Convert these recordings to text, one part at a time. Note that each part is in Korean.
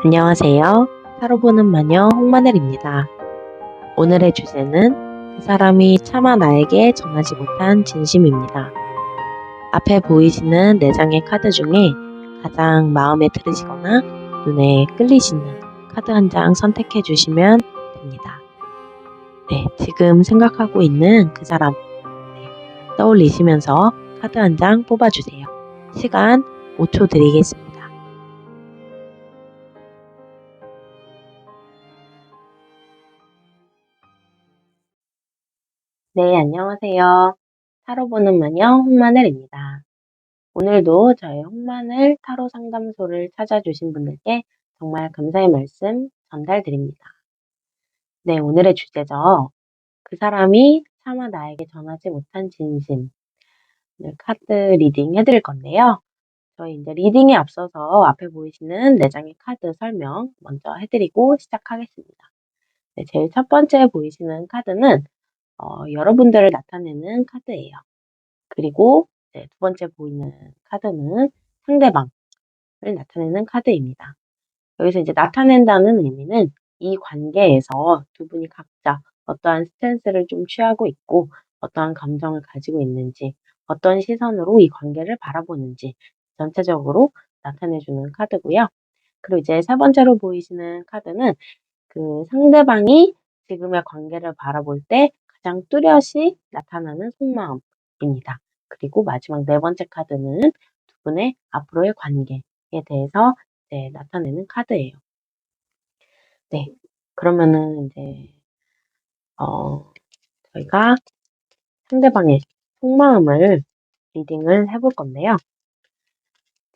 안녕하세요. 타로 보는 마녀 홍마늘입니다. 오늘의 주제는 그 사람이 차마 나에게 전하지 못한 진심입니다. 앞에 보이시는 4장의 카드 중에 가장 마음에 들으시거나 눈에 끌리시는 카드 한 장 선택해 주시면 됩니다. 네, 지금 생각하고 있는 그 사람 떠올리시면서 카드 한 장 뽑아주세요. 시간 5초 드리겠습니다. 네, 안녕하세요. 타로 보는 마녀 홍마늘입니다. 오늘도 저의 홍마늘 타로 상담소를 찾아주신 분들께 정말 감사의 말씀 전달드립니다. 네, 오늘의 주제죠. 그 사람이 차마 나에게 전하지 못한 진심. 오늘 카드 리딩 해드릴 건데요. 저희 이제 리딩에 앞서서 앞에 보이시는 4장의 카드 설명 먼저 해드리고 시작하겠습니다. 네, 제일 첫 번째 보이시는 카드는 여러분들을 나타내는 카드예요. 그리고 두 번째 보이는 카드는 상대방을 나타내는 카드입니다. 여기서 이제 나타낸다는 의미는 이 관계에서 두 분이 각자 어떠한 스탠스를 좀 취하고 있고 어떠한 감정을 가지고 있는지 어떤 시선으로 이 관계를 바라보는지 전체적으로 나타내주는 카드고요. 그리고 이제 세 번째로 보이시는 카드는 그 상대방이 지금의 관계를 바라볼 때 가장 뚜렷이 나타나는 속마음입니다. 그리고 마지막 네 번째 카드는 두 분의 앞으로의 관계에 대해서 나타내는 카드예요. 네, 그러면은 이제 저희가 상대방의 속마음을 리딩을 해볼 건데요.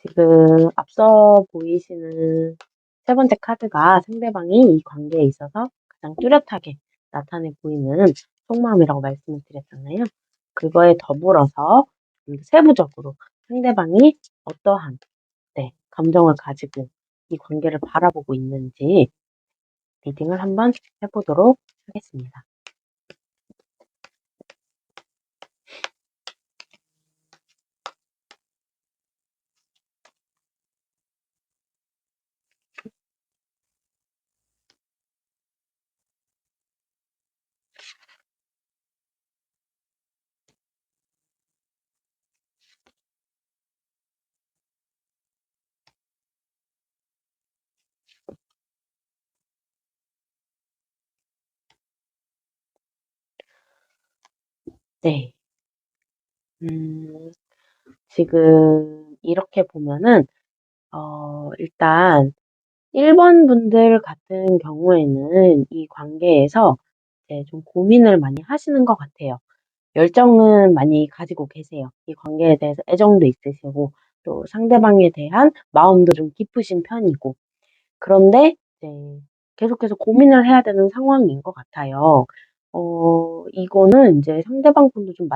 지금 앞서 보이시는 세 번째 카드가 상대방이 이 관계에 있어서 가장 뚜렷하게 나타내 보이는 속마음이라고 말씀을 드렸잖아요. 그거에 더불어서 세부적으로 상대방이 어떠한 감정을 가지고 이 관계를 바라보고 있는지 리딩을 한번 해보도록 하겠습니다. 네. 지금 이렇게 보면은 일단 1번 분들 같은 경우에는 이 관계에서 좀 고민을 많이 하시는 것 같아요. 열정은 많이 가지고 계세요. 이 관계에 대해서 애정도 있으시고 또 상대방에 대한 마음도 좀 깊으신 편이고 그런데 계속해서 고민을 해야 되는 상황인 것 같아요. 이거는 이제 상대방 분도 좀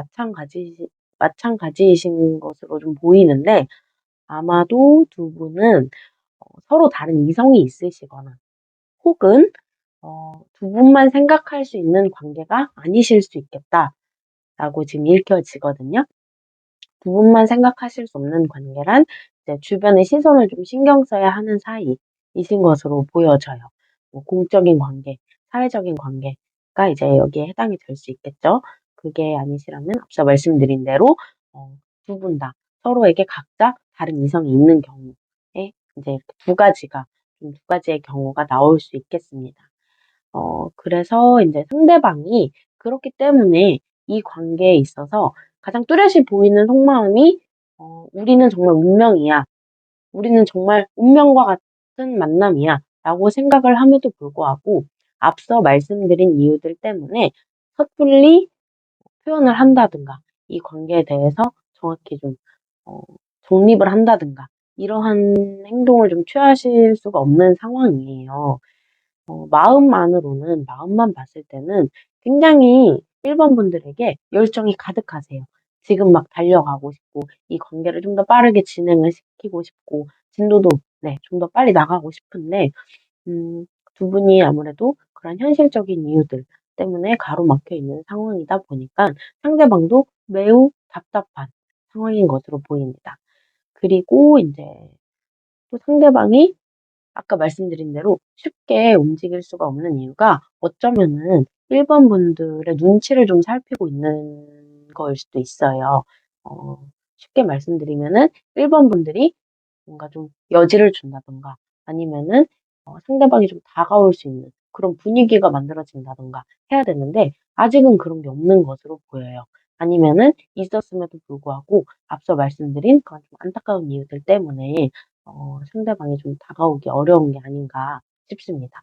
마찬가지이신 것으로 좀 보이는데 아마도 두 분은 서로 다른 이성이 있으시거나 혹은 두 분만 생각할 수 있는 관계가 아니실 수 있겠다라고 지금 읽혀지거든요. 두 분만 생각하실 수 없는 관계란 이제 주변의 시선을 좀 신경 써야 하는 사이이신 것으로 보여져요. 뭐 공적인 관계, 사회적인 관계가 이제 여기에 해당이 될 수 있겠죠. 그게 아니시라면 앞서 말씀드린 대로 두 분 다 서로에게 각자 다른 이성이 있는 경우에 이제 이렇게 두 가지의 경우가 나올 수 있겠습니다. 그래서 이제 상대방이 그렇기 때문에 이 관계에 있어서 가장 뚜렷이 보이는 속마음이 우리는 정말 운명이야. 우리는 정말 운명과 같은 만남이야. 라고 생각을 함에도 불구하고 앞서 말씀드린 이유들 때문에 섣불리 표현을 한다든가 이 관계에 대해서 정확히 좀 정립을 한다든가 이러한 행동을 좀 취하실 수가 없는 상황이에요. 마음만 봤을 때는 굉장히 1번 분들에게 열정이 가득하세요. 지금 막 달려가고 싶고, 이 관계를 좀 더 빠르게 진행을 시키고 싶고, 진도도, 좀 더 빨리 나가고 싶은데, 두 분이 아무래도 그런 현실적인 이유들 때문에 가로막혀 있는 상황이다 보니까 상대방도 매우 답답한 상황인 것으로 보입니다. 그리고 이제 또 상대방이 아까 말씀드린 대로 쉽게 움직일 수가 없는 이유가 어쩌면은 1번 분들의 눈치를 좀 살피고 있는 거일 수도 있어요. 어 쉽게 말씀드리면은 1번 분들이 뭔가 좀 여지를 준다든가 아니면은 상대방이 좀 다가올 수 있는 그런 분위기가 만들어진다든가 해야 되는데 아직은 그런 게 없는 것으로 보여요. 아니면은 있었음에도 불구하고 앞서 말씀드린 그런 좀 안타까운 이유들 때문에 상대방이 좀 다가오기 어려운 게 아닌가 싶습니다.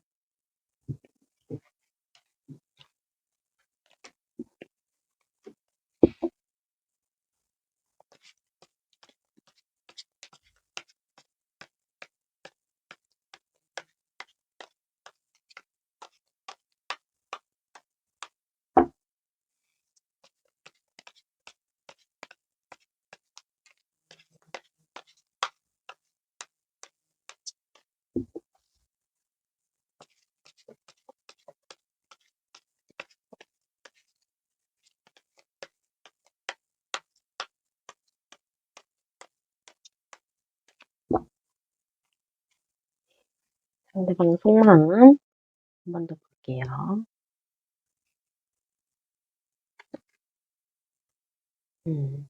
상대방 속마음 한 번 더 볼게요. 음.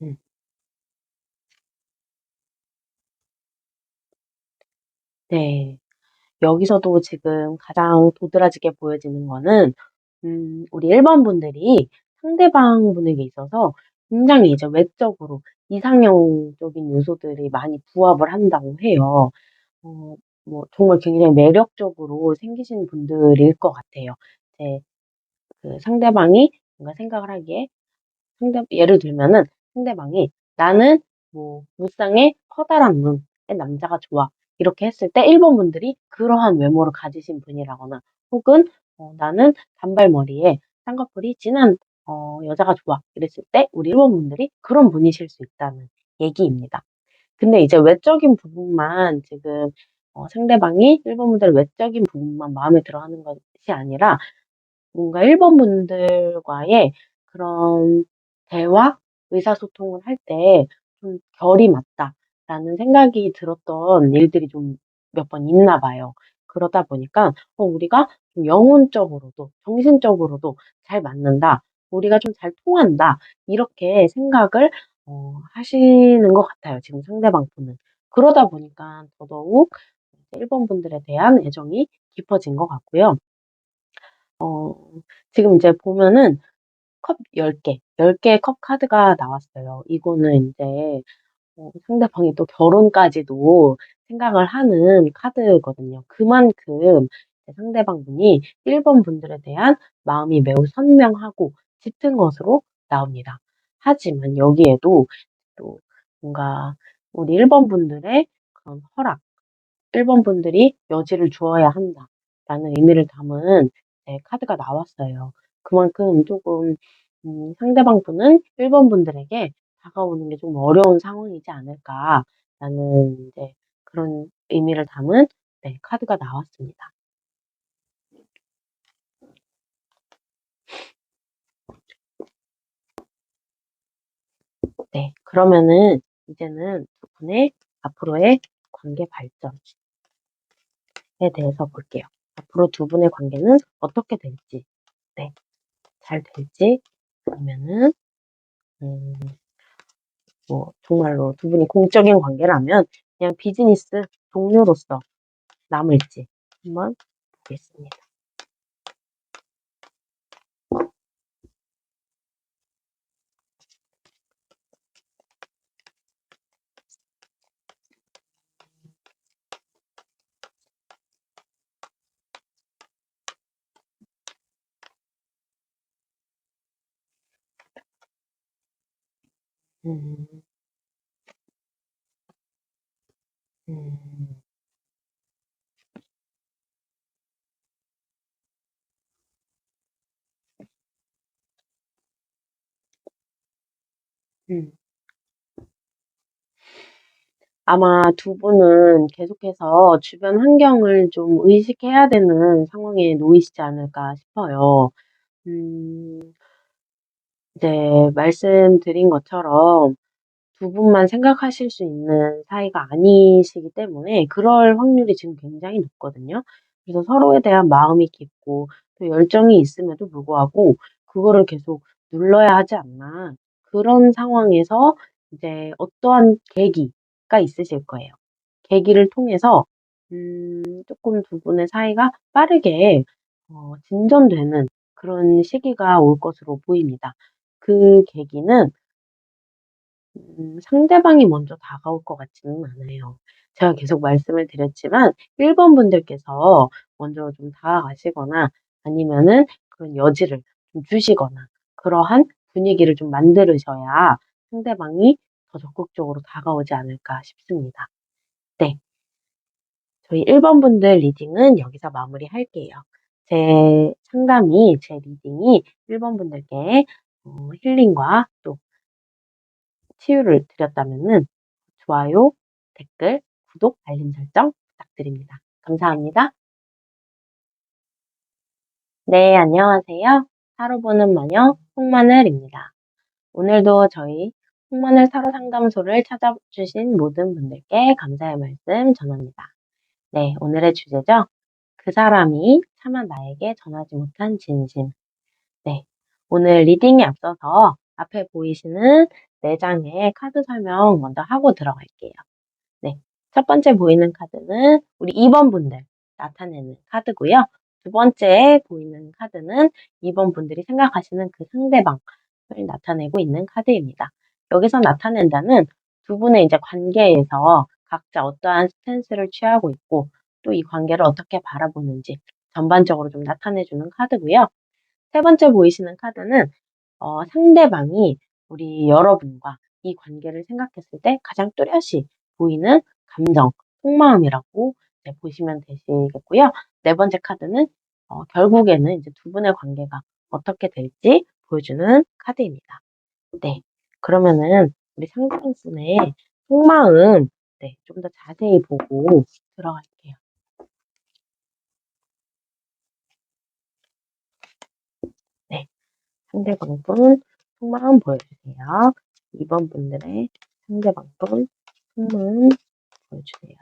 음. 네. 여기서도 지금 가장 도드라지게 보여지는 거는 우리 1번 분들이 상대방 분에게 있어서 굉장히 이제 외적으로 이상형적인 요소들이 많이 부합을 한다고 해요. 어 뭐 정말 굉장히 매력적으로 생기신 분들일 것 같아요. 이제 그 상대방이 뭔가 생각을 하기에 예를 들면은 상대방이 "나는 뭐 무쌍의 커다란 눈의 남자가 좋아." 이렇게 했을 때 1번 분들이 그러한 외모를 가지신 분이라거나 혹은 "나는 단발머리에 쌍꺼풀이 진한 여자가 좋아." 이랬을 때 우리 1번 분들이 그런 분이실 수 있다는 얘기입니다. 근데 이제 외적인 부분만 지금 상대방이 1번 분들의 외적인 부분만 마음에 들어하는 것이 아니라 뭔가 1번 분들과의 그런 대화, 의사소통을 할 때 좀 '결이 맞다.'라는 생각이 들었던 일들이 좀 몇 번 있나 봐요. 그러다 보니까 우리가 좀 영혼적으로도 정신적으로도 '잘 맞는다. 우리가 좀 잘 통한다.' 이렇게 생각을 하시는 것 같아요, 지금 상대방 분은. 그러다 보니까 더더욱 1번 분들에 대한 애정이 깊어진 것 같고요. 어 지금 이제 보면은 컵 10 개의 컵 카드가 나왔어요. 이거는 인제 상대방이 또 결혼까지도 생각을 하는 카드거든요. 그만큼 이제 상대방분이 1번 분들에 대한 마음이 매우 선명하고 짙은 것으로 나옵니다. 하지만 여기에도 또 뭔가 우리 1번 분들의 그런 허락 1번 분들이 "여지를 주어야 한다."라는 의미를 담은 카드가 나왔어요. 그만큼 쪼금 상대방 분은 1번 분들에게 다가오는 게 좀 어려운 상황이지 않을까라는 인제 그런 의미를 담은 카드가 나왔습니다. 네. 그러면은 이제는 두 분의 앞으로의 관계 발전에 대해서 볼게요. 앞으로 두 분의 관계는 어떻게 될지 네 잘 될지 아니면은 음 뭐 정말로 두 분이 공적인 관계라면 그냥 비즈니스 동료로서 남을지 한번 보겠습니다. 음. 음. 음. 아마 두 분은 계속해서 주변 환경을 좀 의식해야 되는 상황에 놓이시지 않을까 싶어요. 음 이제 말씀드린 것처럼 두 분만 생각하실 수 있는 사이가 아니시기 때문에 그럴 확률이 지금 굉장히 높거든요. 그래서 서로에 대한 마음이 깊고 또 열정이 있음에도 불구하고 그거를 계속 눌러야 하지 않나. 그런 상황에서 이제 어떠한 계기가 있으실 거예요. 계기를 통해서 쪼끔 두 분의 사이가 빠르게 진전되는 그런 시기가 올 것으로 보입니다. 그 계기는 상대방이 먼저 다가올 것 같지는 않아요. 제가 계속 말씀을 드렸지만 1번 분들께서 먼저 좀 다가가시거나 아니면은 그런 여지를 좀 주시거나 그러한 분위기를 좀 만들으셔야 상대방이 더 적극적으로 다가오지 않을까 싶습니다. 네. 저희 1번 분들 리딩은 여기서 마무리할게요. 제 리딩이 1번 분들께 힐링과 또 치유를 드렸다면은 좋아요, 댓글, 구독, 알림 설정 부탁드립니다. 감사합니다. 네, 안녕하세요. 타로 보는 마녀 홍마늘입니다. 오늘도 저희 홍마늘 타로 상담소를 찾아주신 모든 분들께 감사의 말씀 전합니다. 네, 오늘의 주제죠. 그 사람이 차마 나에게 전하지 못한 진심. 네, 오늘 리딩에 앞서서 앞에 보이시는 4장의 카드 설명 먼저 하고 들어갈게요. 네. 첫 번째 보이는 카드는 우리 2번 분들 나타내는 카드고요. 두 번째 보이는 카드는 2번 분들이 생각하시는 그 상대방을 나타내고 있는 카드입니다. 여기서 나타낸다는 두 분의 이제 관계에서 각자 어떠한 스탠스를 취하고 있고 또 이 관계를 어떻게 바라보는지 전반적으로 좀 나타내주는 카드고요. 세 번째 보이시는 카드는 상대방이 우리 여러분과 이 관계를 생각했을 때 가장 뚜렷이 보이는 감정, 속마음이라고 이제 보시면 되시겠고요. 네 번째 카드는 결국에는 이제 두 분의 관계가 어떻게 될지 보여주는 카드입니다. 네. 그러면은 우리 상대방분의 속마음 네, 좀 더 자세히 보고 들어갈게요. 네. 상대방분 속마음 보여주세요. 2번 분들의 상대방분 속마음 보여주세요.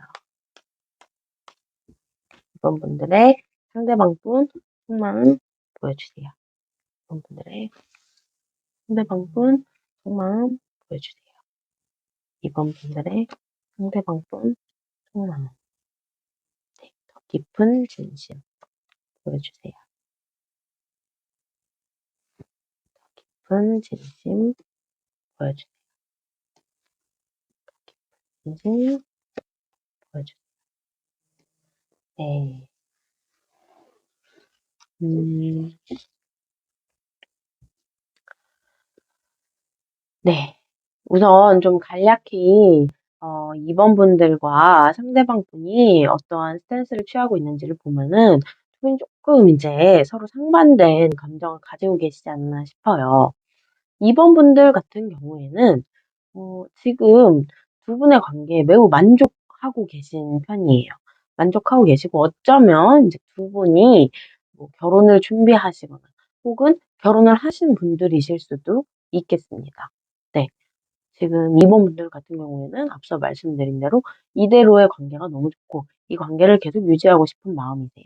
2번 분들의 상대방분 속마음 보여주세요. 2번 분들의 상대방분 속마음 보여주세요. 2번 분들의 상대방분 속마음. 네, 더 깊은 진심 보여주세요. 깊은 진심 보여주세요. 진심 보여주세요. 네. 음, 네. 우선 좀 간략히 2번 분들과 상대방 분이 어떠한 스탠스를 취하고 있는지를 보면은 두 분이 쪼끔 인제 서로 상반된 감정을 가지고 계시지 않나 싶어요. 2번 분들 같은 경우에는 지금 두 분의 관계에 매우 만족하고 계신 편이에요. 만족하고 계시고 어쩌면 인제 두 분이 뭐 결혼을 준비하시거나 혹은 결혼을 하신 분들이실 수도 있겠습니다. 네. 지금 이모분들 같은 경우에는 앞서 말씀드린 대로 이대로의 관계가 너무 좋고 이 관계를 계속 유지하고 싶은 마음이세요.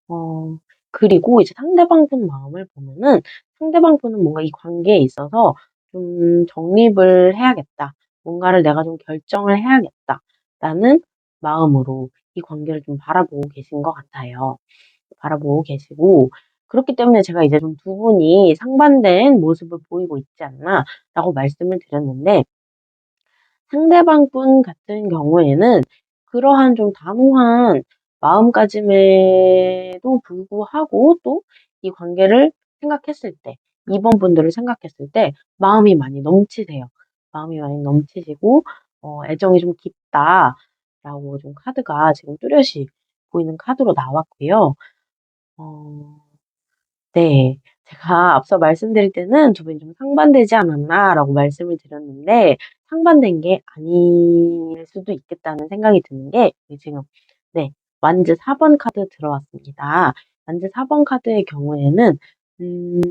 어 그리고 이제 상대방 분 마음을 보면은 상대방 분은 뭔가 이 관계에 있어서 좀 '정립을 해야겠다. 뭔가를 내가 좀 결정을 해야겠다.'라는 마음으로 이 관계를 좀 바라보고 계신 것 같아요. 바라보고 계시고 그렇기 때문에 제가 이제 좀 "두 분이 상반된 모습을 보이고 있지 않나?"라고 말씀을 드렸는데 상대방 분 같은 경우에는 그러한 좀 단호한 마음가짐에도 불구하고 또 이 관계를 생각했을 때 2번 분들을 생각했을 때 마음이 많이 넘치세요. 마음이 많이 넘치시고 "애정이 좀 깊다."라고 좀 카드가 지금 뚜렷이 보이는 카드로 나왔고요. 어 네. 제가 앞서 말씀드릴 때는 두 분이 좀 "상반되지 않았나?"라고 말씀을 드렸는데 상반된 게 아닐 수도 있겠다는 생각이 드는 게 지금 네 완즈 4번 카드 들어왔습니다. 완즈 4번 카드의 경우에는 음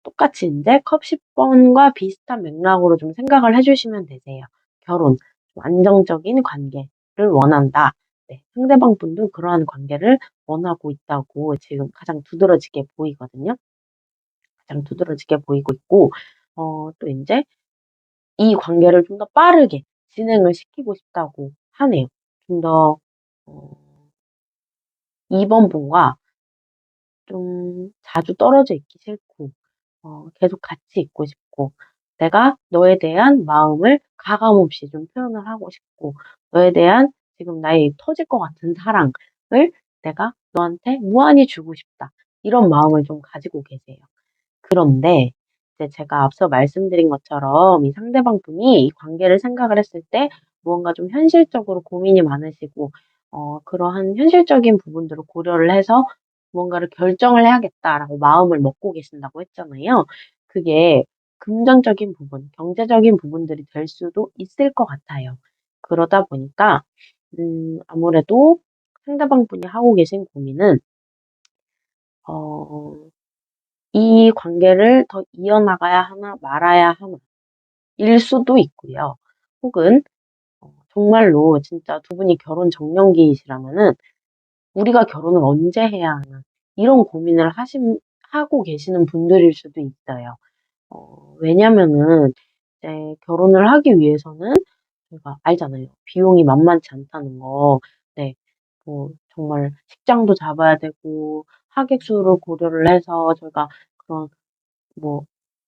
똑같이 이제 컵 10번과 비슷한 맥락으로 좀 생각을 해주시면 되세요. 결혼, 좀 안정적인 관계를 원한다. 네, 상대방 분도 그러한 관계를 원하고 있다고 지금 가장 두드러지게 보이거든요. 가장 두드러지게 보이고 있고, 또 이제 이 관계를 좀 더 빠르게 진행을 시키고 싶다고 하네요. 좀 더, 2번 분과 좀 자주 떨어져 있기 싫고, 계속 같이 있고 싶고, 내가 너에 대한 마음을 가감없이 좀 표현을 하고 싶고, 너에 대한 지금 나의 터질 것 같은 사랑을 내가 너한테 무한히 주고 싶다. 이런 마음을 좀 가지고 계세요. 그런데 이제 제가 앞서 말씀드린 것처럼 이 상대방 분이 이 관계를 생각을 했을 때 무언가 좀 현실적으로 고민이 많으시고, 그러한 현실적인 부분들을 고려를 해서 무언가를 결정을 해야겠다라고 마음을 먹고 계신다고 했잖아요. 그게 금전적인 부분, 경제적인 부분들이 될 수도 있을 것 같아요. 그러다 보니까, 아무래도 상대방 분이 하고 계신 고민은, 어, 이 관계를 더 이어나가야 하나 말아야 하나 일 수도 있고요. 혹은 정말로 진짜 두 분이 결혼 정년기이시라면은 '우리가 결혼을 언제 해야 하나.' 이런 고민을 하고 계시는 분들일 수도 있어요. 왜냐면은 이제 결혼을 하기 위해서는 저희가 알잖아요. 비용이 만만치 않다는 거. 네. 뭐 정말 식장도 잡아야 되고 하객 수를 고려를 해서 저희가 그런 뭐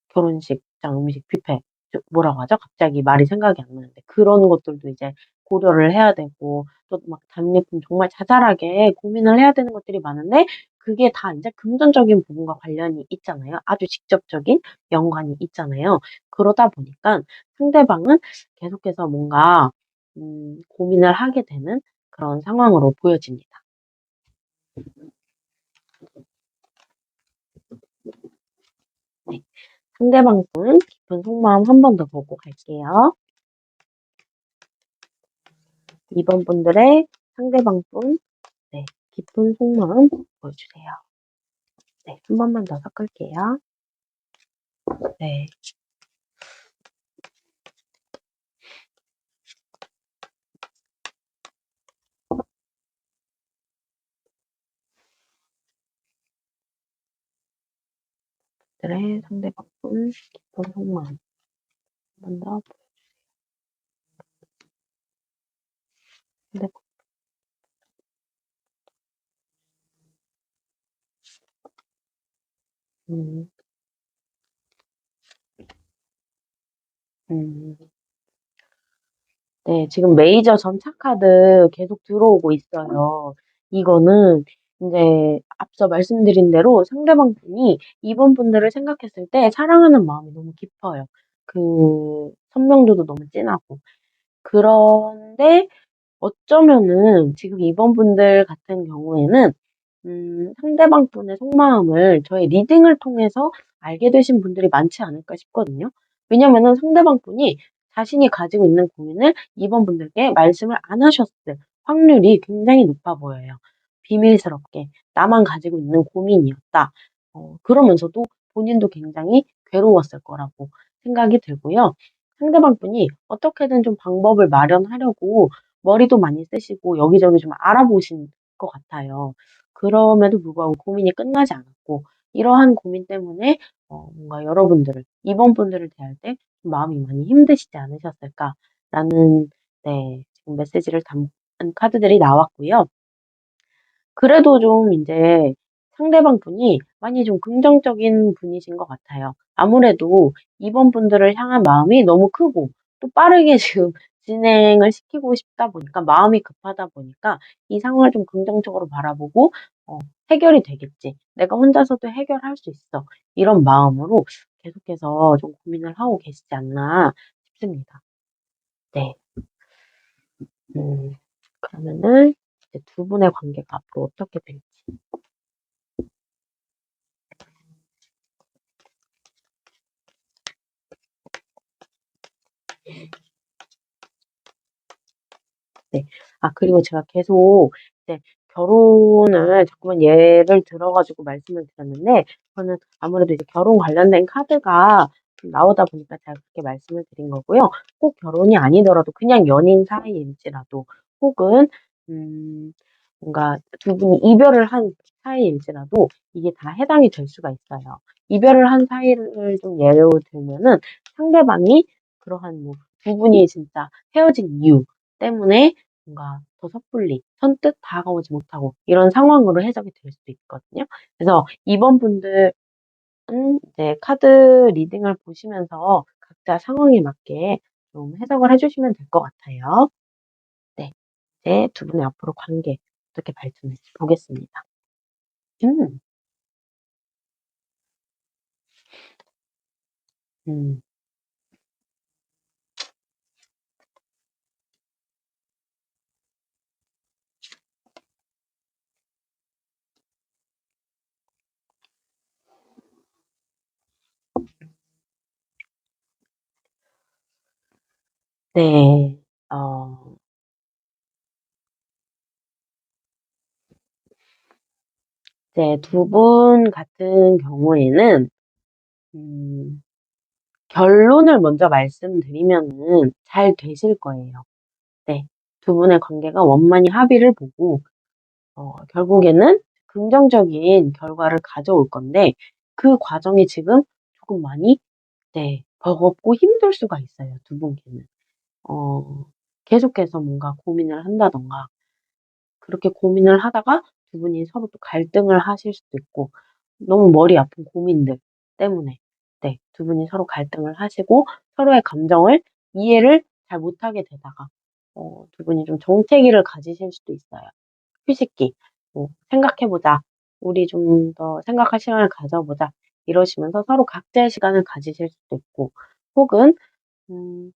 결혼식장 음식 뷔페 뭐라고 하죠? 갑자기 말이 생각이 안 나는데 그런 것들도 이제 고려를 해야 되고 또 막 답례품 정말 자잘하게 고민을 해야 되는 것들이 많은데 그게 다 인제 금전적인 부분과 관련이 있잖아요. 아주 직접적인 연관이 있잖아요. 그러다 보니깐 상대방은 계속해서 뭔가 고민을 하게 되는 그런 상황으로 보여집니다. 네. 상대방 분 깊은 속마음 한 번 더 보고 갈게요. 2번 분들의 상대방 분 네 깊은 속마음 보여주세요. 네. 한 번만 더 섞을게요. 네. 들의 상대방 분 깊은 속마음 한 번 더 상대방 음. 음. 네. 지금 메이저 전차 카드 계속 들어오고 있어요. 이거는 인제 앞서 말씀드린 대로 상대방 분이 이번 분들을 생각했을 때 사랑하는 마음이 너무 깊어요. 그 선명도도 너무 진하고. 그런데 어쩌면은 지금 이번 분들 같은 경우에는 상대방 분의 속마음을 저의 리딩을 통해서 알게 되신 분들이 많지 않을까 싶거든요. 왜냐면은 상대방 분이 자신이 가지고 있는 고민을 이번 분들께 말씀을 안 하셨을 확률이 굉장히 높아 보여요. 비밀스럽게 나만 가지고 있는 고민이었다. 그러면서도 본인도 굉장히 괴로웠을 거라고 생각이 들고요. 상대방 분이 어떻게든 좀 방법을 마련하려고 머리도 많이 쓰시고 여기저기 좀 알아보신 것 같아요. 그럼에도 불구하고 고민이 끝나지 않았고 이러한 고민 때문에 뭔가 여러분들을 이번 분들을 대할 때 좀 마음이 많이 힘드시지 않으셨을까라는 네 지금 메시지를 담은 카드들이 나왔고요. 그래도 좀 인제 상대방 분이 많이 좀 긍정적인 분이신 것 같아요. 아무래도 이번 분들을 향한 마음이 너무 크고 또 빠르게 지금 진행을 시키고 싶다 보니까 마음이 급하다 보니까 이 상황을 좀 긍정적으로 바라보고 '해결이 되겠지. 내가 혼자서도 해결할 수 있어.' 이런 마음으로 계속해서 좀 고민을 하고 계시지 않나 싶습니다. 네. 음. 그러면은 이제 두 분의 관계가 앞으로 어떻게 될지 네. 아 그리고 제가 계속 이제 결혼을 자꾸만 예를 들어 가지고 말씀을 드렸는데 저는 아무래도 이제 결혼 관련된 카드가 좀 나오다 보니까 제가 그렇게 말씀을 드린 거고요. 꼭 결혼이 아니더라도 그냥 연인 사이일지라도 혹은 뭔가 두 분이 이별을 한 사이일지라도 이게 다 해당이 될 수가 있어요. 이별을 한 사이를 좀 예로 들면은 상대방이 그러한 뭐 두 분이 진짜 헤어진 이유 때문에 뭔가 더 섣불리 선뜻 다가오지 못하고 이런 상황으로 해석이 될 수도 있거든요. 그래서 이번 분들은 이제 카드 리딩을 보시면서 각자 상황에 맞게 좀 해석을 해 주시면 될 것 같아요. 네. 이제 두 분의 앞으로 관계 어떻게 발전할지 보겠습니다. 음. 음. 네. 어 이제 두 분 같은 경우에는 음 결론을 먼저 말씀드리면은 잘 되실 거예요. 네. 두 분의 관계가 원만히 합의를 보고 결국에는 긍정적인 결과를 가져올 건데 그 과정이 지금 조금 많이 네 버겁고 힘들 수가 있어요, 두 분께는. 어 계속해서 뭔가 고민을 한다든가 그렇게 고민을 하다가 두 분이 서로 또 갈등을 하실 수도 있고 너무 머리 아픈 고민들 때문에 네 두 분이 서로 갈등을 하시고 서로의 감정을 이해를 잘 못하게 되다가 두 분이 좀 정체기를 가지실 수도 있어요. 휴식기. 뭐 "생각해 보자. 우리 좀 더 생각할 시간을 가져 보자." 이러시면서 서로 각자의 시간을 가지실 수도 있고 혹은 음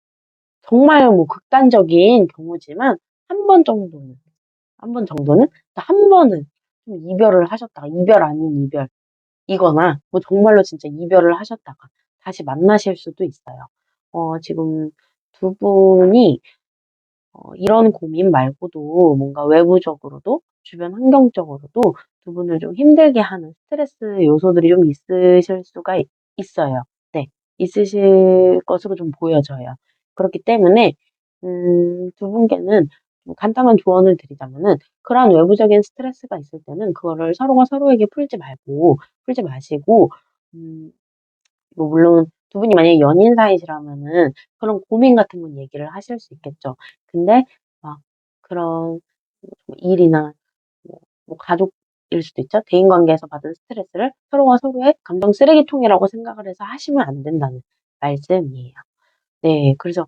정말 뭐 극단적인 경우지만 한 번 정도는 한 번은 좀 이별을 하셨다가 이별 아닌 이별이거나 뭐 정말로 진짜 이별을 하셨다가 다시 만나실 수도 있어요. 지금 두 분이 이런 고민 말고도 뭔가 외부적으로도 주변 환경적으로도 두 분을 좀 힘들게 하는 스트레스 요소들이 좀 있으실 수가 있어요. 네. 있으실 것으로 좀 보여져요. 그렇기 때문에 두 분께는 좀 간단한 조언을 드리자면은 그러한 외부적인 스트레스가 있을 때는 그거를 서로가 서로에게 풀지 마시고 음 뭐 물론 두 분이 만약에 연인 사이시라면은 그런 고민 같은 건 얘기를 하실 수 있겠죠. 근데 막 그런 뭐 일이나 뭐 가족일 수도 있죠. 대인 관계에서 받은 스트레스를 서로가 서로의 감정 쓰레기통이라고 생각을 해서 하시면 안 된다는 말씀이에요. 네. 그래서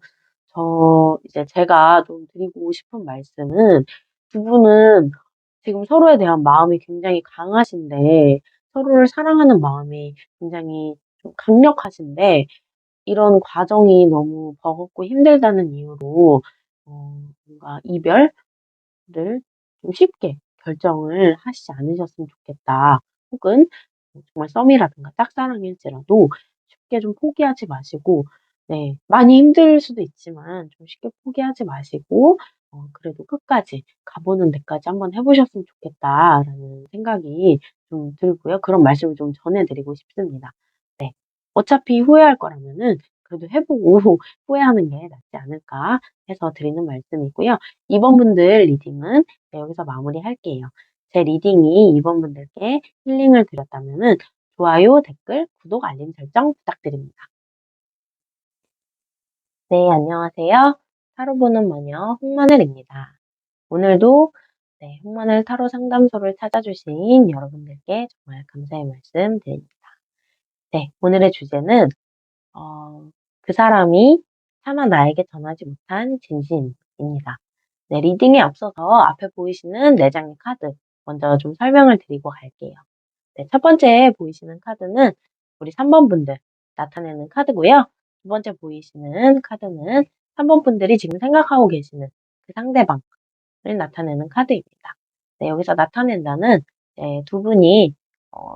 이제 제가 좀 드리고 싶은 말씀은 두 분은 지금 서로에 대한 마음이 굉장히 강하신데 서로를 사랑하는 마음이 굉장히 좀 강력하신데 이런 과정이 너무 버겁고 힘들다는 이유로 뭔가 이별을 좀 쉽게 결정을 하시지 않으셨으면 좋겠다. 혹은 뭐 정말 썸이라든가 짝사랑일지라도 쉽게 좀 포기하지 마시고 네 많이 힘들 수도 있지만 좀 쉽게 포기하지 마시고 그래도 끝까지 가보는 데까지 한번 해 보셨으면 좋겠다라는 생각이 좀 들고요. 그런 말씀을 좀 전해 드리고 싶습니다. 네. 어차피 후회할 거라면은 그래도 해 보고 후회하는 게 낫지 않을까 해서 드리는 말씀이고요. 이번 분들 리딩은 네 여기서 마무리할게요. 제 리딩이 이번 분들께 힐링을 드렸다면은 좋아요, 댓글, 구독, 알림 설정 부탁드립니다. 네, 안녕하세요. 타로 보는 마녀 홍마늘입니다. 오늘도 네, 홍마늘 타로 상담소를 찾아주신 여러분들께 정말 감사의 말씀 드립니다. 네, 오늘의 주제는 그 사람이 차마 나에게 전하지 못한 진심입니다. 네, 리딩에 앞서서 앞에 보이시는 4장의 카드 먼저 좀 설명을 드리고 갈게요. 네, 첫 번째 보이시는 카드는 우리 3번 분들 나타내는 카드고요. 두 번째 보이시는 카드는 3번 분들이 지금 생각하고 계시는 그 상대방을 나타내는 카드입니다. 네, 여기서 나타낸다는 두 분이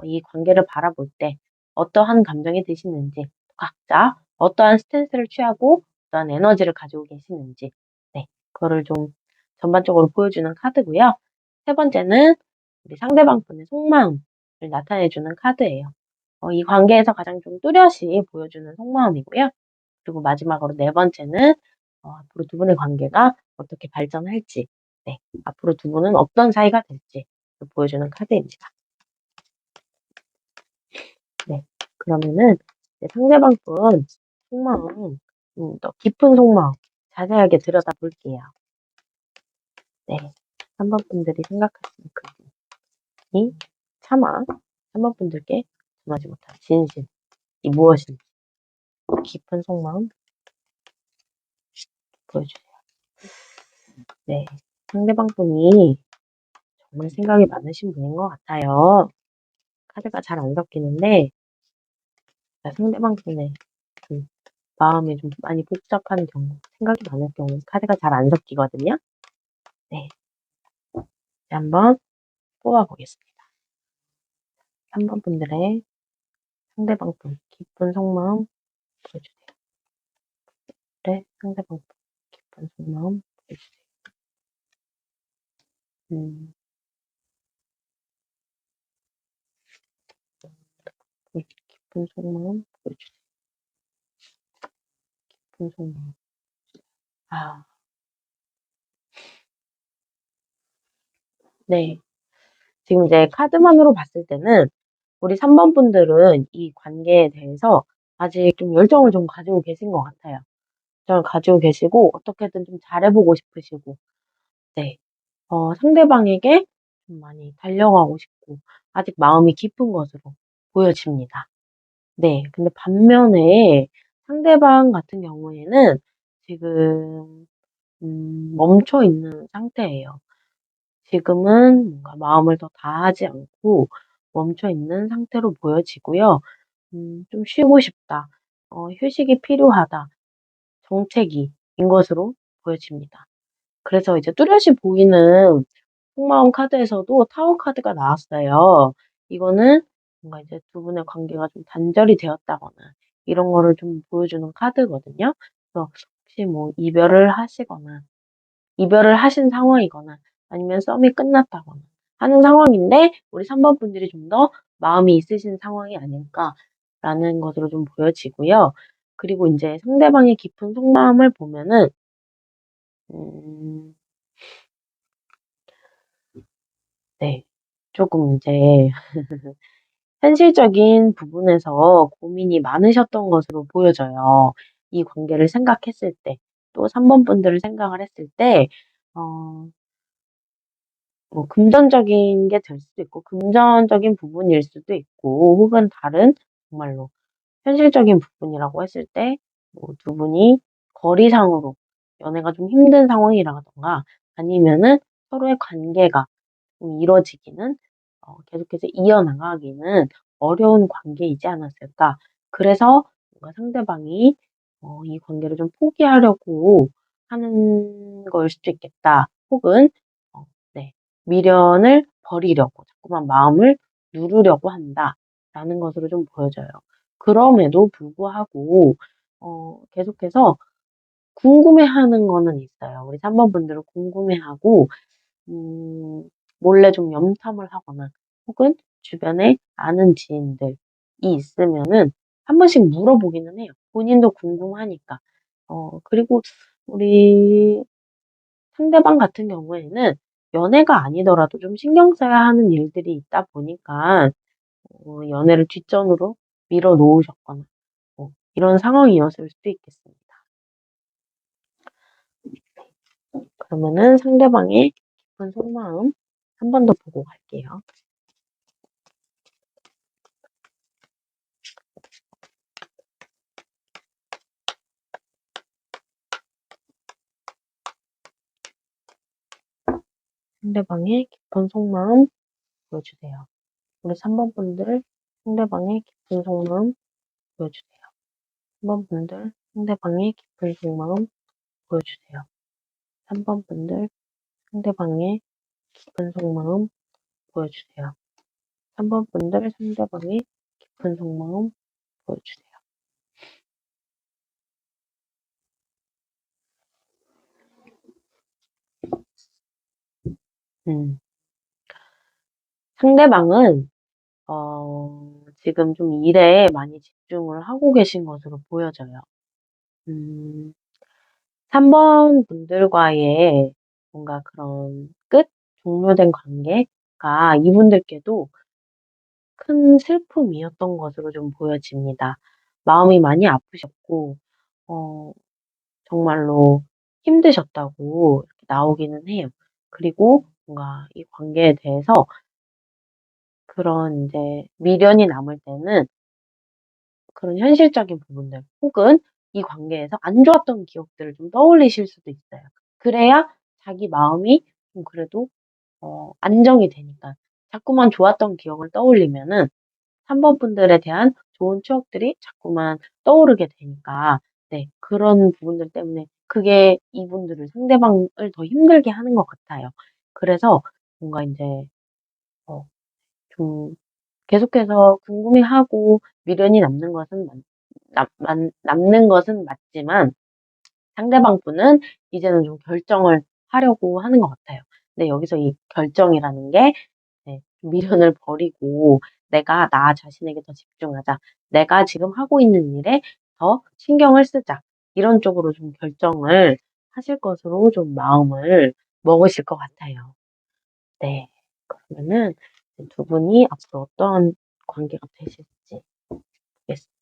이 관계를 바라볼 때 어떠한 감정이 드시는지 각자 어떠한 스탠스를 취하고 어떠한 에너지를 가지고 계시는지 네, 그거를 좀 전반적으로 보여주는 카드고요. 세 번째는 우리 상대방 분의 속마음을 나타내 주는 카드예요. 이 관계에서 가장 좀 뚜렷이 보여주는 속마음이고요. 그리고 마지막으로 네 번째는 앞으로 두 분의 관계가 어떻게 발전할지, 네, 앞으로 두 분은 어떤 사이가 될지 보여주는 카드입니다. 네, 그러면은 상대방 분 속마음, 더 깊은 속마음 자세하게 들여다볼게요. 네, 3번 분들이 생각하시는 그이 차마 3번 분들께 전하지 못한 진심이 무엇인지 깊은 속마음 보여주세요. 네, 상대방 분이 정말 생각이 많으신 분인 것 같아요. 카드가 잘 안 섞이는데 상대방 분의 마음이 좀 많이 복잡한 경우, 생각이 많을 경우 카드가 잘 안 섞이거든요. 네, 한번 뽑아보겠습니다. 3번 분들의 상대방 분 깊은 속마음 보여주세요. 네, 상대방 분 깊은 속마음 보여주세요. 깊은 속마음 보여주세요. 깊은 속마음. 네. 지금 이제 카드만으로 봤을 때는 우리 3번 분들은 이 관계에 대해서 아직 좀 열정을 좀 가지고 계신 것 같아요. 열정을 가지고 계시고 어떻게든 좀 잘해보고 싶으시고, 네, 상대방에게 좀 많이 달려가고 싶고 아직 마음이 깊은 것으로 보여집니다. 네, 근데 반면에 상대방 같은 경우에는 지금 멈춰 있는 상태예요. 지금은 뭔가 마음을 더 다하지 않고 멈춰 있는 상태로 보여지고요. 좀 쉬고 싶다. 휴식이 필요하다. 정체기인 것으로 보여집니다. 그래서 이제 뚜렷이 보이는 속마음 카드에서도 타워 카드가 나왔어요. 이거는 뭔가 이제 두 분의 관계가 좀 단절이 되었다거나 이런 거를 좀 보여주는 카드거든요. 그래서 혹시 뭐 이별을 하신 상황이거나 아니면 썸이 끝났다거나 하는 상황인데 우리 3번 분들이 좀 더 마음이 있으신 상황이 아닐까라는 것으로 좀 보여지고요. 그리고 이제 상대방의 깊은 속마음을 보면은 네, 조금 이제 현실적인 부분에서 고민이 많으셨던 것으로 보여져요. 이 관계를 생각했을 때, 또 3번 분들을 생각을 했을 때, 어, 뭐 금전적인 게 될 수도 있고, 금전적인 부분일 수도 있고, 혹은 다른 정말로 현실적인 부분이라고 했을 때, 뭐 두 분이 거리상으로 연애가 좀 힘든 상황이라던가, 아니면은 서로의 관계가 좀 이뤄지기는, 계속해서 이어나가기는 어려운 관계이지 않았을까. 그래서 뭔가 상대방이 이 관계를 좀 포기하려고 하는 걸 수도 있겠다. 혹은 네, 미련을 버리려고 자꾸만 마음을 누르려고 한다라는 것으로 좀 보여져요. 그럼에도 불구하고 계속해서 궁금해하는 거는 있어요. 우리 3번 분들은 궁금해하고 몰래 좀 염탐을 하거나 혹은 주변에 아는 지인들이 있으면은 한 번씩 물어보기는 해요. 본인도 궁금하니까. 그리고 우리 상대방 같은 경우에는 연애가 아니더라도 좀 신경 써야 하는 일들이 있다 보니까 연애를 뒷전으로 밀어 놓으셨거나 이런 상황이었을 수도 있겠습니다. 그러면은 상대방의 깊은 속마음 한 번 더 보고 갈게요. 상대방의 깊은 속마음 보여주세요. 우리 3번 분들 상대방의 깊은 속마음 보여주세요. 3번 분들 상대방의 깊은 속마음 보여주세요. 3번 분들 상대방의 깊은 속마음 보여주세요. 3번 분들 상대방의 깊은 속마음 보여주세요. 상대방은 지금 좀 일에 많이 집중을 하고 계신 것으로 보여져요. 3번 분들과의 뭔가 그런 종료된 관계가 이분들께도 큰 슬픔이었던 것으로 좀 보여집니다. 마음이 많이 아프셨고, 어, 정말로 힘드셨다고 이렇게 나오기는 해요. 그리고 뭔가 이 관계에 대해서 그런 이제 미련이 남을 때는 그런 현실적인 부분들 혹은 이 관계에서 안 좋았던 기억들을 좀 떠올리실 수도 있어요. 그래야 자기 마음이 좀 그래도 안정이 되니까. 자꾸만 좋았던 기억을 떠올리면은 3번 분들에 대한 좋은 추억들이 자꾸만 떠오르게 되니까 네 그런 부분들 때문에 그게 이분들을 상대방을 더 힘들게 하는 것 같아요. 그래서 뭔가 인제 어 좀 계속해서 궁금해하고 미련이 남는 것은 남는 것은 맞지만 상대방 분은 이제는 좀 결정을 하려고 하는 것 같아요. 근데 여기서 이 결정이라는 게 네 미련을 버리고 '내가 나 자신에게 더 집중하자. 내가 지금 하고 있는 일에 더 신경을 쓰자.' 이런 쪽으로 좀 결정을 하실 것으로 좀 마음을 먹으실 것 같아요. 네. 그러면은 이제 두 분이 앞으로 어떤 관계가 되실지 보겠습니다.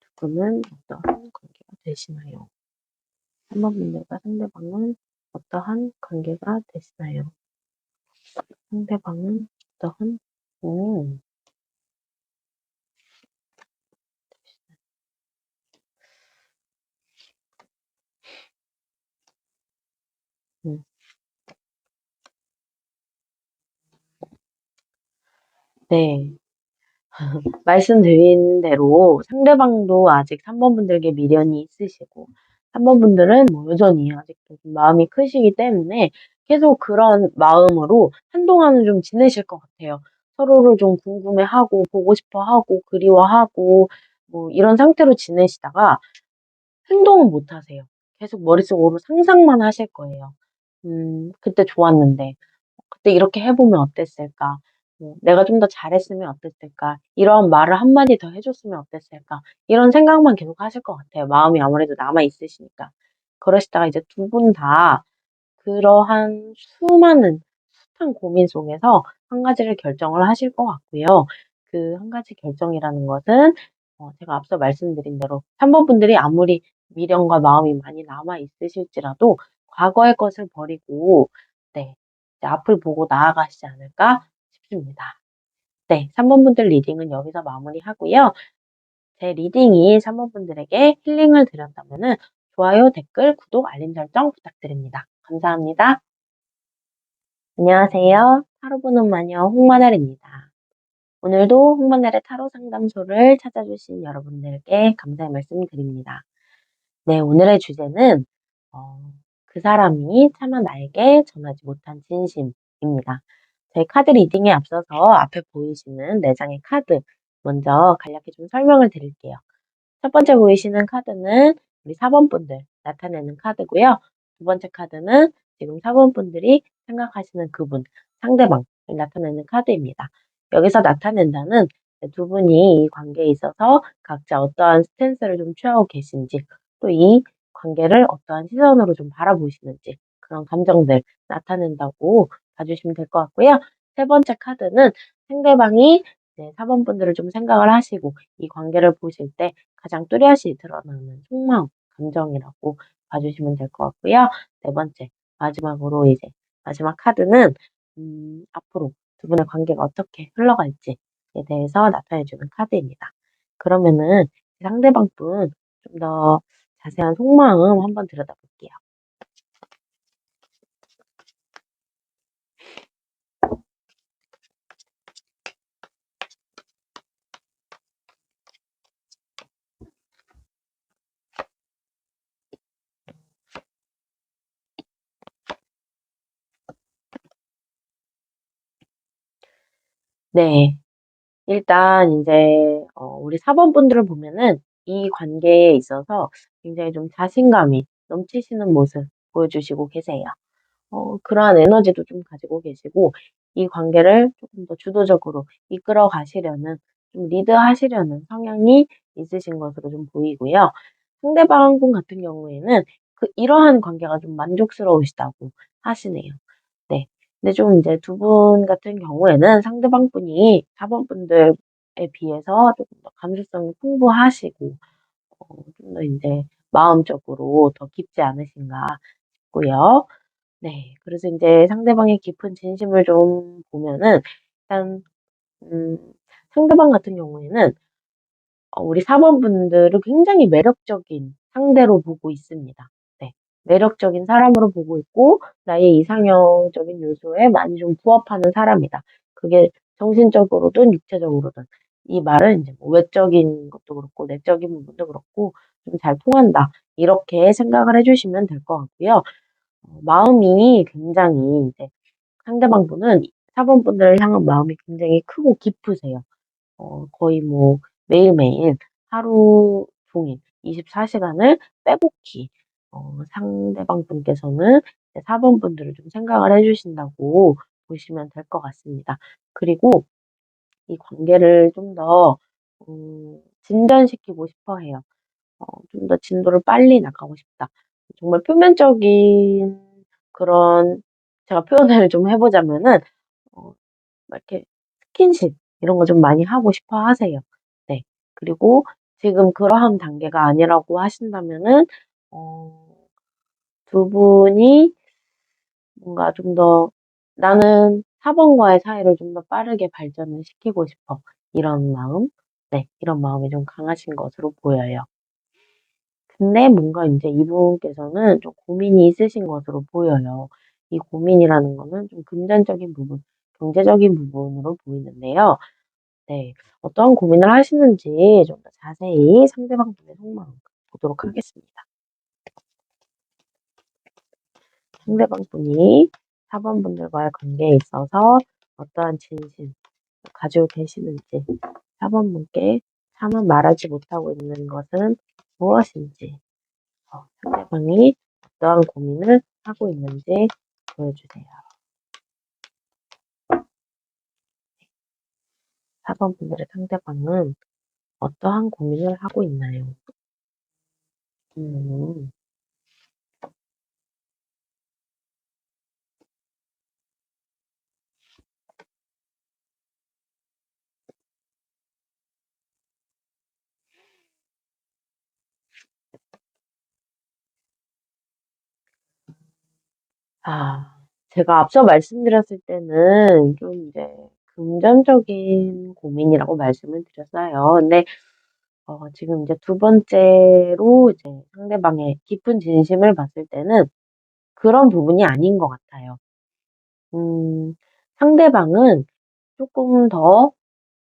두 분은 어떠한 관계가 되시나요? 3번 분들과 상대방은 어떠한 관계가 되시나요? 상대방은 어떠한 음. 음. 네. 말씀드린 대로 상대방도 아직 3번 분들께 미련이 있으시고 3번 분들은 뭐 여전히 아직도 좀 마음이 크시기 때문에 계속 그런 마음으로 한동안은 좀 지내실 것 같아요. 서로를 좀 궁금해하고 보고 싶어 하고 그리워하고 뭐 이런 상태로 지내시다가 행동은 못 하세요. 계속 머릿속으로 상상만 하실 거예요. '그때 좋았는데. 그때 이렇게 해 보면 어땠을까? 뭐 '내가 좀 더 잘했으면 어땠을까? 이런 말을 한 마디 더 해 줬으면 어땠을까?' 이런 생각만 계속 하실 것 같아요, 마음이 아무래도 남아 있으시니까. 그러시다가 이제 두 분 다 그러한 수많은 숱한 고민 속에서 한 가지를 결정을 하실 것 같고요. 그 한 가지 결정이라는 것은 제가 앞서 말씀드린 대로 3번 분들이 아무리 미련과 마음이 많이 남아 있으실지라도 과거의 것을 버리고 네 이제 앞을 보고 나아가시지 않을까 싶습니다. 네. 3번 분들 리딩은 여기서 마무리하고요. 제 리딩이 3번 분들에게 힐링을 드렸다면은 좋아요, 댓글, 구독, 알림 설정 부탁드립니다. 감사합니다. 안녕하세요. 타로 보는 마녀 홍마늘입니다. 오늘도 홍마늘의 타로 상담소를 찾아주신 여러분들께 감사의 말씀 드립니다. 네, 오늘의 주제는 어, 그 사람이 차마 나에게 전하지 못한 진심입니다. 저희 카드 리딩에 앞서서 앞에 보이시는 4장의 카드 먼저 간략히 좀 설명을 드릴게요. 첫 번째 보이시는 카드는 우리 4번 분들 나타내는 카드고요. 두 번째 카드는 지금 4번 분들이 생각하시는 그분, 상대방을 나타내는 카드입니다. 여기서 나타낸다는 두 분이 이 관계에 있어서 각자 어떠한 스탠스를 좀 취하고 계신지, 또 이 관계를 어떠한 시선으로 좀 바라보시는지, 그런 감정들 나타낸다고 봐주시면 될 것 같고요. 세 번째 카드는 상대방이 이제 4번 분들을 좀 생각을 하시고 이 관계를 보실 때 가장 뚜렷이 드러나는 속마음, 감정이라고 봐주시면 될 것 같고요. 네 번째, 마지막으로 이제 마지막 카드는 앞으로 두 분의 관계가 어떻게 흘러갈지에 대해서 나타내주는 카드입니다. 그러면은 상대방 분 좀 더 자세한 속마음 한번 들여다볼게요. 네. 일단 인제 우리 사원분들을 보면은 이 관계에 있어서 굉장히 좀 자신감이 넘치시는 모습 보여주시고 계세요. 그러한 에너지도 좀 가지고 계시고 이 관계를 조금 더 주도적으로 이끌어 가시려는 좀 리드하시려는 성향이 있으신 것으로 좀 보이고요. 상대방 분 같은 경우에는 이러한 관계가 좀 만족스러우시다고 하시네요. 네. 근데 좀 이제 두 분 같은 경우에는 상대방 분이 사원분들에 비해서 조금 더 감수성이 풍부하시고 좀 더 인제 마음적으로 더 깊지 않으신가 싶고요. 네. 그래서 인제 상대방의 깊은 진심을 좀 보면은 일단 음 상대방 같은 경우에는 우리 사원분들을 굉장히 매력적인 상대로 보고 있습니다. 네. 매력적인 사람으로 보고 있고 나의 이상형적인 요소에 많이 좀 부합하는 사람이다. 그게 정신적으로든 육체적으로든. 이 말은 인제 뭐 외적인 것도 그렇고 내적인 부분도 그렇고 좀 잘 통한다. 이렇게 생각을 해 주시면 될 것 같고요. 마음이 굉장히 이제 상대방 분은 사원분들을 향한 마음이 굉장히 크고 깊으세요. 거의 뭐 매일매일 하루 종일 24 시간을 빼곡히 상대방 분께서는 이제 사원분들을 좀 생각을 해 주신다고 보시면 될 것 같습니다. 그리고 이 관계를 좀 더 진전시키고 싶어 해요. 좀 더 진도를 빨리 나가고 싶다. 정말 표면적인 그런 제가 표현을 좀 해 보자면은 어 막 이렇게 스킨십 이런 거 좀 많이 하고 싶어 하세요. 네. 그리고 지금 그러한 단계가 아니라고 하신다면은 어 두 분이 뭔가 좀 더 '나는 사번과의 사이를 좀 더 빠르게 발전을 시키고 싶어.' 이런 마음? 네. 이런 마음이 좀 강하신 것으로 보여요. 근데 뭔가 인제 이분께서는 좀 고민이 있으신 것으로 보여요. 이 고민이라는 거는 좀 금전적인 부분, 경제적인 부분으로 보이는데요. 네. 어떠한 고민을 하시는지 좀 더 자세히 상대방 분의 속마음 보도록 하겠습니다. 상대방 분이 사번분들과의 관계에 있어서 어떠한 진심 가지고 계시는지, 사번분께 차마 말하지 못하고 있는 것은 무엇인지, 상대방이 어떠한 고민을 하고 있는지 보여주세요. 사번분들의 상대방은 어떠한 고민을 하고 있나요? 음. 아. 제가 앞서 말씀드렸을 때는 좀 이제 금전적인 고민이라고 말씀을 드렸어요. 근데 지금 이제 두 번째로 이제 상대방의 깊은 진심을 봤을 때는 그런 부분이 아닌 것 같아요. 음 상대방은 조금 더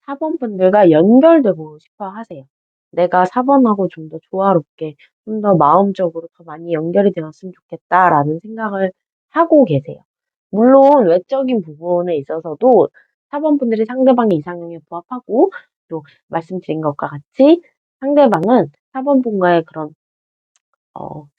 사번분들과 연결되고 싶어 하세요. '내가 사번하고 좀 더 조화롭게 좀 더 마음적으로 더 많이 연결이 되었으면 좋겠다.'라는 생각을 하고 계세요. 물론 외적인 부분에 있어서도 사번분들이 상대방의 이상형에 부합하고 또 말씀드린 것과 같이 상대방은 사번분과의 그런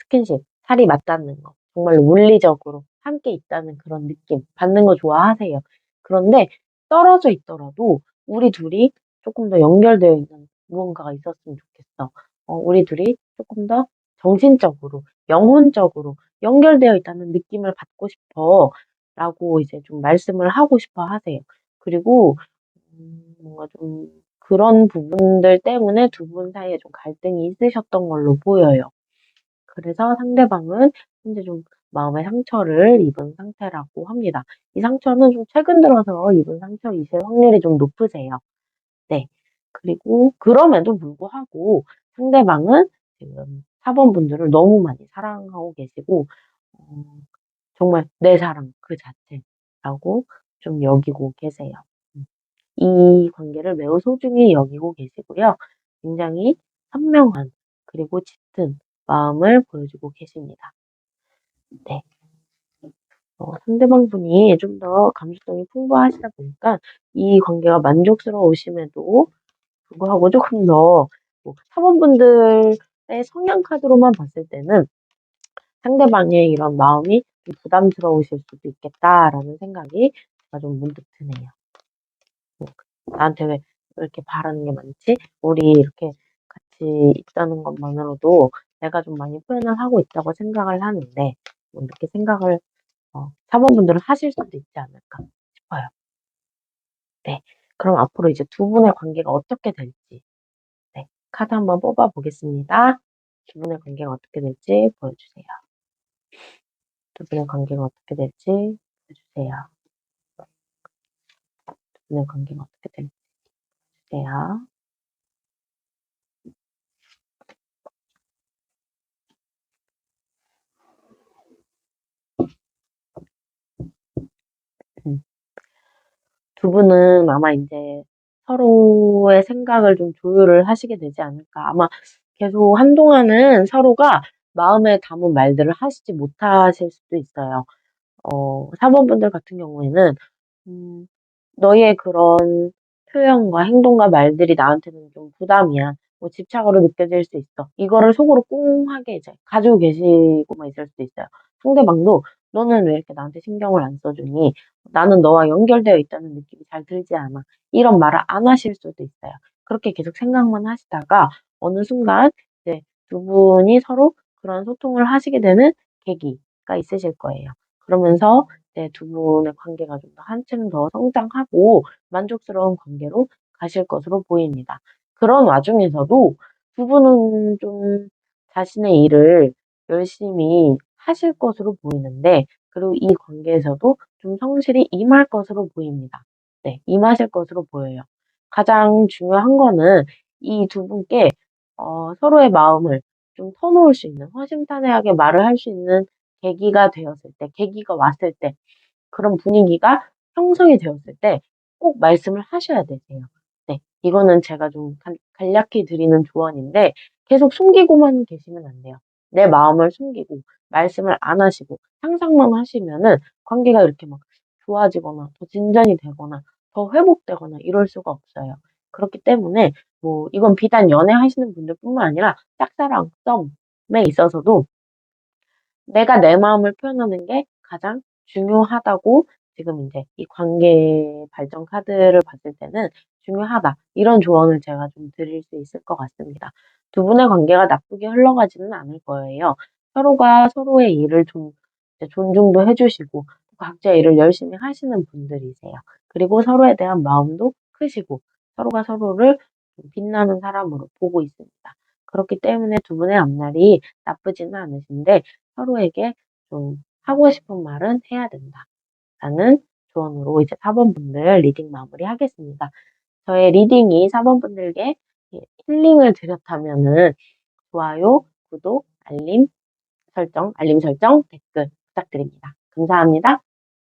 스킨십, 살이 맞닿는 거, 정말로 물리적으로 함께 있다는 그런 느낌 받는 거 좋아하세요. 그런데 떨어져 있더라도 우리 둘이 조금 더 연결되어 있는 무언가가 있었으면 좋겠어. 우리 둘이 조금 더 정신적으로, 영혼적으로 연결되어 있다는 느낌을 받고 싶어.'라고 이제 좀 말씀을 하고 싶어 하세요. 그리고 뭔가 좀 그런 부분들 때문에 두 분 사이에 좀 갈등이 있으셨던 걸로 보여요. 그래서 상대방은 현재 좀 마음의 상처를 입은 상태라고 합니다. 이 상처는 좀 최근 들어서 입은 상처이실 확률이 좀 높으세요. 네. 그리고 그럼에도 불구하고 상대방은 지금 사번분들을 너무 많이 사랑하고 계시고 어 정말 내 사랑 그 자체라고 좀 여기고 계세요. 음. 이 관계를 매우 소중히 여기고 계시고요. 굉장히 선명한 그리고 짙은 마음을 보여주고 계십니다. 네. 상대방 분이 좀 더 감수성이 풍부하시다 보니까 이 관계가 만족스러우심에도 불구하고 조금 더 사원분들의 성향 카드로만 봤을 때는 상대방의 이런 마음이 좀 부담스러우실 수도 있겠다라는 생각이 제가 좀 문득 드네요. 나한테 왜 이렇게 바라는 게 많지? 우리 이렇게 같이 있다는 것만으로도 내가 좀 많이 표현을 하고 있다고 생각을 하는데, 이렇게 생각을 사모분들은 하실 수도 있지 않을까 싶어요. 네. 그럼 앞으로 이제 두 분의 관계가 어떻게 될지, 네. 카드 한번 뽑아 보겠습니다. 두 분의 관계가 어떻게 될지 보여주세요. 두 분의 관계가 어떻게 될지 보여주세요. 두 분의 관계가 어떻게 될지 보여주세요. 음. 두 분은 아마 이제 서로의 생각을 좀 조율을 하시게 되지 않을까. 아마 계속 한동안은 서로가 마음에 담은 말들을 하시지 못하실 수도 있어요. 사모분들 같은 경우에는 음 "너의 그런 표현과 행동과 말들이 나한테는 좀 부담이야. 집착으로 느껴질 수 있어." 이거를 속으로 꽁하게 이제 가지고 계시고만 있을 수도 있어요. 상대방도 "너는 왜 이렇게 나한테 신경을 안 써 주니? 나는 너와 연결되어 있다는 느낌이 잘 들지 않아." 이런 말을 안 하실 수도 있어요. 그렇게 계속 생각만 하시다가 어느 순간 이제 두 분이 서로 그런 소통을 하시게 되는 계기가 있으실 거예요. 그러면서 이제 두 분의 관계가 좀 더 한층 더 성장하고 만족스러운 관계로 가실 것으로 보입니다. 그런 와중에서도 두 분은 좀 자신의 일을 열심히 하실 것으로 보이는데, 그리고 이 관계에서도 좀 성실히 임할 것으로 보입니다. 네, 임하실 것으로 보여요. 가장 중요한 거는 이 두 분께 서로의 마음을 좀 터놓을 수 있는, 허심탄회하게 말을 할 수 있는 계기가 되었을 때, 계기가 왔을 때, 그런 분위기가 형성이 되었을 때 꼭 말씀을 하셔야 되세요. 네. 이거는 제가 좀 간략히 드리는 조언인데, 계속 숨기고만 계시면 안 돼요. 내 마음을 숨기고 말씀을 안 하시고 상상만 하시면은 관계가 이렇게 막 좋아지거나 더 진전이 되거나 더 회복되거나 이럴 수가 없어요. 그렇기 때문에 이건 비단 연애하시는 분들뿐만 아니라 짝사랑, 썸에 있어서도 내가 내 마음을 표현하는 게 가장 중요하다고, 지금 인제 이 관계 발전 카드를 봤을 때는 중요하다, 이런 조언을 제가 좀 드릴 수 있을 것 같습니다. 두 분의 관계가 나쁘게 흘러가지는 않을 거예요. 서로가 서로의 일을 좀 이제 존중도 해 주시고 각자의 일을 열심히 하시는 분들이세요. 그리고 서로에 대한 마음도 크시고 서로가 서로를 좀 빛나는 사람으로 보고 있습니다. 그렇기 때문에 두 분의 앞날이 나쁘지는 않으신데, 서로에게 좀 하고 싶은 말은 해야 된다라는 조언으로 이제 4번 분들 리딩 마무리하겠습니다. 저의 리딩이 4번 분들께 힐링을 드렸다면은 좋아요, 구독, 알림 설정, 댓글 부탁드립니다. 감사합니다.